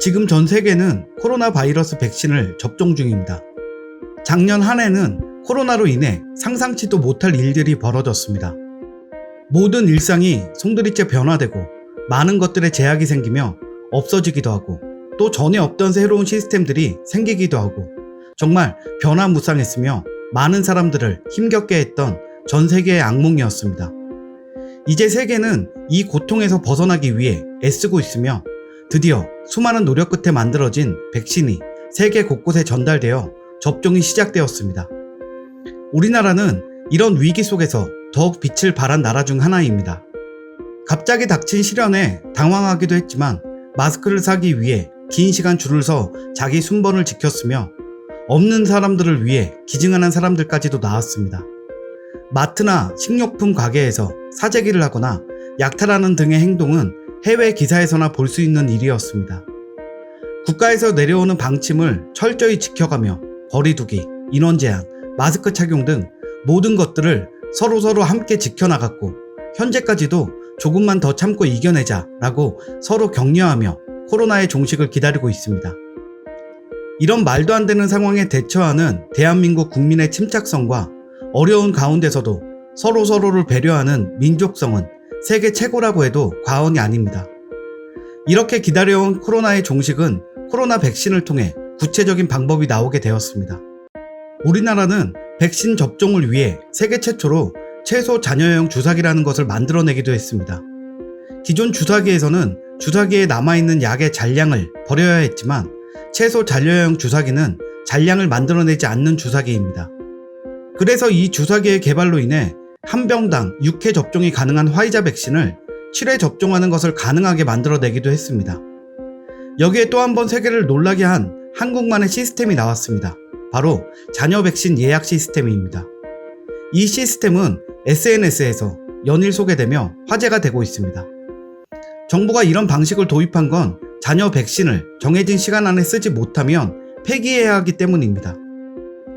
지금 전 세계는 코로나 바이러스 백신을 접종 중입니다. 작년 한 해는 코로나로 인해 상상치도 못할 일들이 벌어졌습니다. 모든 일상이 송두리째 변화되고 많은 것들에 제약이 생기며 없어지기도 하고 또 전에 없던 새로운 시스템들이 생기기도 하고 정말 변화무쌍했으며 많은 사람들을 힘겹게 했던 전 세계의 악몽이었습니다. 이제 세계는 이 고통에서 벗어나기 위해 애쓰고 있으며 드디어 수많은 노력 끝에 만들어진 백신이 세계 곳곳에 전달되어 접종이 시작되었습니다. 우리나라는 이런 위기 속에서 더욱 빛을 발한 나라 중 하나입니다. 갑자기 닥친 시련에 당황하기도 했지만 마스크를 사기 위해 긴 시간 줄을 서 자기 순번을 지켰으며 없는 사람들을 위해 기증하는 사람들까지도 나왔습니다. 마트나 식료품 가게에서 사재기를 하거나 약탈하는 등의 행동은 해외 기사에서나 볼 수 있는 일이었습니다. 국가에서 내려오는 방침을 철저히 지켜가며 거리두기, 인원 제한, 마스크 착용 등 모든 것들을 서로 함께 지켜나갔고 현재까지도 조금만 더 참고 이겨내자 라고 서로 격려하며 코로나의 종식을 기다리고 있습니다. 이런 말도 안 되는 상황에 대처하는 대한민국 국민의 침착성과 어려운 가운데서도 서로를 배려하는 민족성은 세계 최고라고 해도 과언이 아닙니다. 이렇게 기다려온 코로나의 종식은 코로나 백신을 통해 구체적인 방법이 나오게 되었습니다. 우리나라는 백신 접종을 위해 세계 최초로 최소 잔여형 주사기라는 것을 만들어내기도 했습니다. 기존 주사기에서는 주사기에 남아있는 약의 잔량을 버려야 했지만 최소 잔여형 주사기는 잔량을 만들어내지 않는 주사기입니다. 그래서 이 주사기의 개발로 인해 한 병당 6회 접종이 가능한 화이자 백신을 7회 접종하는 것을 가능하게 만들어내기도 했습니다. 여기에 또 한 번 세계를 놀라게 한 한국만의 시스템이 나왔습니다. 바로 잔여 백신 예약 시스템입니다. 이 시스템은 SNS에서 연일 소개되며 화제가 되고 있습니다. 정부가 이런 방식을 도입한 건 잔여 백신을 정해진 시간 안에 쓰지 못하면 폐기해야 하기 때문입니다.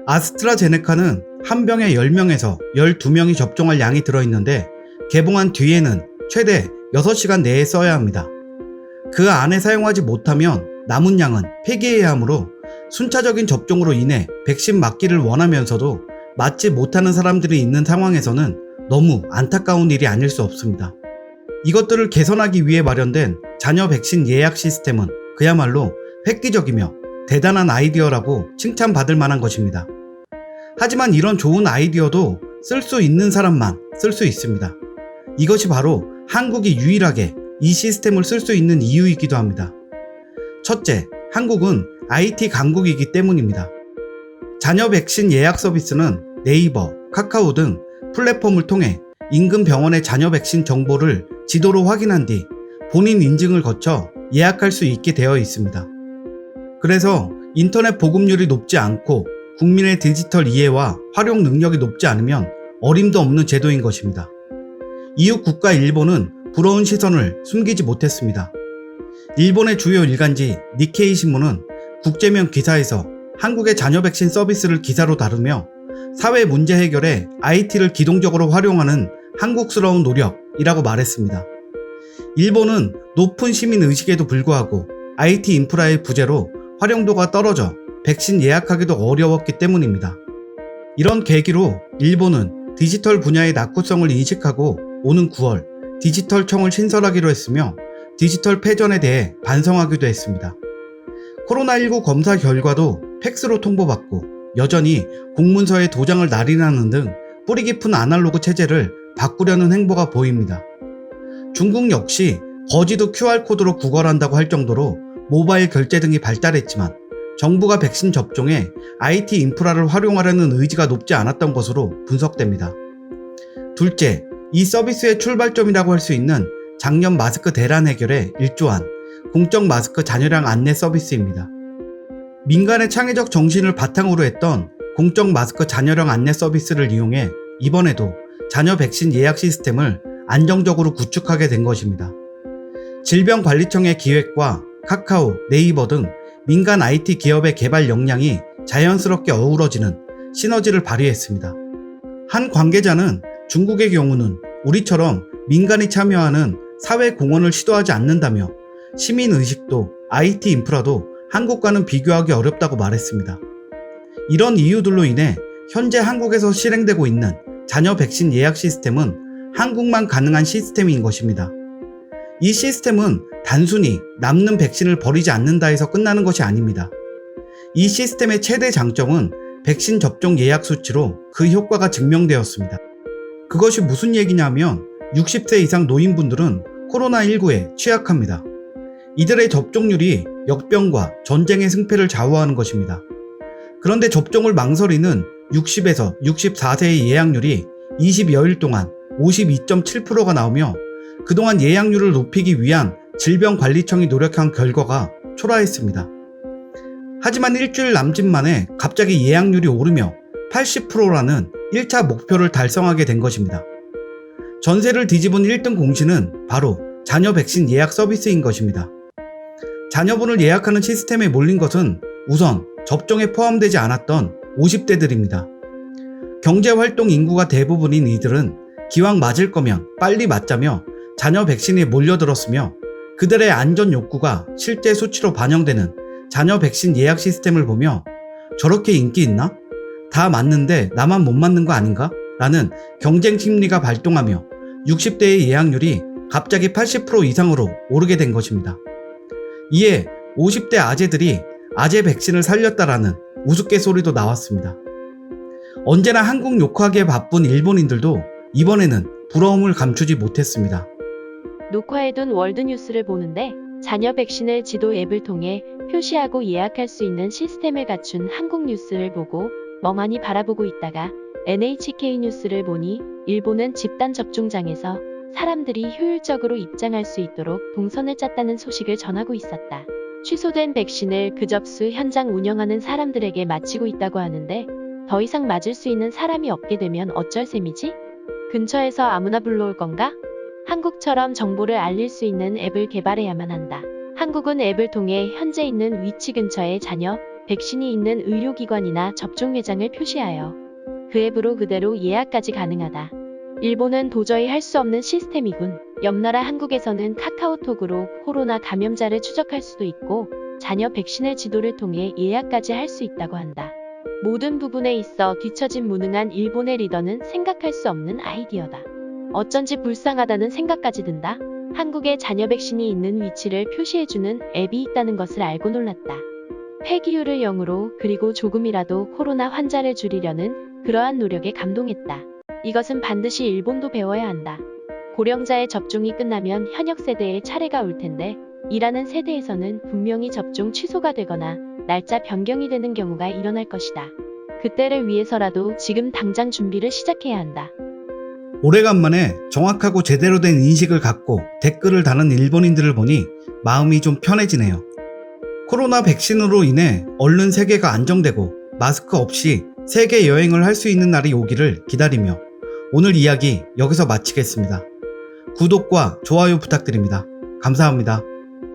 아스트라제네카는 한 병에 10명에서 12명이 접종할 양이 들어있는데 개봉한 뒤에는 최대 6시간 내에 써야 합니다. 그 안에 사용하지 못하면 남은 양은 폐기해야 하므로 순차적인 접종으로 인해 백신 맞기를 원하면서도 맞지 못하는 사람들이 있는 상황에서는 너무 안타까운 일이 아닐 수 없습니다. 이것들을 개선하기 위해 마련된 잔여 백신 예약 시스템은 그야말로 획기적이며 대단한 아이디어라고 칭찬받을 만한 것입니다. 하지만 이런 좋은 아이디어도 쓸 수 있는 사람만 쓸 수 있습니다. 이것이 바로 한국이 유일하게 이 시스템을 쓸 수 있는 이유이기도 합니다. 첫째, 한국은 IT 강국이기 때문입니다. 잔여 백신 예약 서비스는 네이버, 카카오 등 플랫폼을 통해 인근 병원의 잔여 백신 정보를 지도로 확인한 뒤 본인 인증을 거쳐 예약할 수 있게 되어 있습니다. 그래서 인터넷 보급률이 높지 않고 국민의 디지털 이해와 활용 능력이 높지 않으면 어림도 없는 제도인 것입니다. 이웃 국가 일본은 부러운 시선을 숨기지 못했습니다. 일본의 주요 일간지 니케이 신문은 국제면 기사에서 한국의 잔여 백신 서비스를 기사로 다루며 사회 문제 해결에 IT를 기동적으로 활용하는 한국스러운 노력이라고 말했습니다. 일본은 높은 시민 의식에도 불구하고 IT 인프라의 부재로 활용도가 떨어져 백신 예약하기도 어려웠기 때문입니다. 이런 계기로 일본은 디지털 분야의 낙후성을 인식하고 오는 9월 디지털청을 신설하기로 했으며 디지털 패전에 대해 반성하기도 했습니다. 코로나19 검사 결과도 팩스로 통보받고 여전히 공문서에 도장을 날인하는 등 뿌리 깊은 아날로그 체제를 바꾸려는 행보가 보입니다. 중국 역시 거지도 QR코드로 구걸한다고 할 정도로 모바일 결제 등이 발달했지만 정부가 백신 접종에 IT 인프라를 활용하려는 의지가 높지 않았던 것으로 분석됩니다. 둘째, 이 서비스의 출발점이라고 할 수 있는 작년 마스크 대란 해결에 일조한 공적 마스크 잔여량 안내 서비스입니다. 민간의 창의적 정신을 바탕으로 했던 공적 마스크 잔여량 안내 서비스를 이용해 이번에도 잔여 백신 예약 시스템을 안정적으로 구축하게 된 것입니다. 질병관리청의 기획과 카카오, 네이버 등 민간 IT 기업의 개발 역량이 자연스럽게 어우러지는 시너지를 발휘했습니다. 한 관계자는 중국의 경우는 우리처럼 민간이 참여하는 사회 공헌을 시도하지 않는다며 시민의식도 IT 인프라도 한국과는 비교하기 어렵다고 말했습니다. 이런 이유들로 인해 현재 한국에서 실행되고 있는 자녀 백신 예약 시스템은 한국만 가능한 시스템인 것입니다. 이 시스템은 단순히 남는 백신을 버리지 않는다 해서 끝나는 것이 아닙니다. 이 시스템의 최대 장점은 백신 접종 예약 수치로 그 효과가 증명되었습니다. 그것이 무슨 얘기냐면 60세 이상 노인분들은 코로나19에 취약합니다. 이들의 접종률이 역병과 전쟁의 승패를 좌우하는 것입니다. 그런데 접종을 망설이는 60에서 64세의 예약률이 20여일 동안 52.7%가 나오며 그동안 예약률을 높이기 위한 질병관리청이 노력한 결과가 초라했습니다. 하지만 일주일 남짓 만에 갑자기 예약률이 오르며 80%라는 1차 목표를 달성하게 된 것입니다. 전세를 뒤집은 1등 공신은 바로 자녀 백신 예약 서비스인 것입니다. 자녀분을 예약하는 시스템에 몰린 것은 우선 접종에 포함되지 않았던 50대들입니다. 경제활동 인구가 대부분인 이들은 기왕 맞을 거면 빨리 맞자며 자녀 백신에 몰려들었으며 그들의 안전 욕구가 실제 수치로 반영되는 자녀 백신 예약 시스템을 보며 저렇게 인기 있나? 다 맞는데 나만 못 맞는 거 아닌가? 라는 경쟁 심리가 발동하며 60대의 예약률이 갑자기 80% 이상으로 오르게 된 것입니다. 이에 50대 아재들이 아재 백신을 살렸다라는 우스갯소리도 나왔습니다. 언제나 한국 욕하기에 바쁜 일본인들도 이번에는 부러움을 감추지 못했습니다. 녹화해둔 월드뉴스를 보는데 자녀 백신을 지도 앱을 통해 표시하고 예약할 수 있는 시스템을 갖춘 한국 뉴스를 보고 멍하니 바라보고 있다가 NHK 뉴스를 보니 일본은 집단 접종장에서 사람들이 효율적으로 입장할 수 있도록 동선을 짰다는 소식을 전하고 있었다. 취소된 백신을 그 접수 현장 운영하는 사람들에게 마치고 있다고 하는데 더 이상 맞을 수 있는 사람이 없게 되면 어쩔 셈이지? 근처에서 아무나 불러올 건가? 한국처럼 정보를 알릴 수 있는 앱을 개발해야만 한다. 한국은 앱을 통해 현재 있는 위치 근처에 자녀 백신이 있는 의료기관이나 접종회장을 표시하여 그 앱으로 그대로 예약까지 가능하다. 일본은 도저히 할 수 없는 시스템이군. 옆나라 한국에서는 카카오톡으로 코로나 감염자를 추적할 수도 있고 자녀 백신을 지도를 통해 예약까지 할 수 있다고 한다. 모든 부분에 있어 뒤처진 무능한 일본의 리더는 생각할 수 없는 아이디어다. 어쩐지 불쌍하다는 생각까지 든다. 한국에 자녀 백신이 있는 위치를 표시해주는 앱이 있다는 것을 알고 놀랐다. 폐기율을 0으로 그리고 조금이라도 코로나 환자를 줄이려는 그러한 노력에 감동했다. 이것은 반드시 일본도 배워야 한다. 고령자의 접종이 끝나면 현역 세대의 차례가 올 텐데 일하는 세대에서는 분명히 접종 취소가 되거나 날짜 변경이 되는 경우가 일어날 것이다. 그때를 위해서라도 지금 당장 준비를 시작해야 한다. 오래간만에 정확하고 제대로 된 인식을 갖고 댓글을 다는 일본인들을 보니 마음이 좀 편해지네요. 코로나 백신으로 인해 얼른 세계가 안정되고 마스크 없이 세계 여행을 할 수 있는 날이 오기를 기다리며 오늘 이야기 여기서 마치겠습니다. 구독과 좋아요 부탁드립니다. 감사합니다.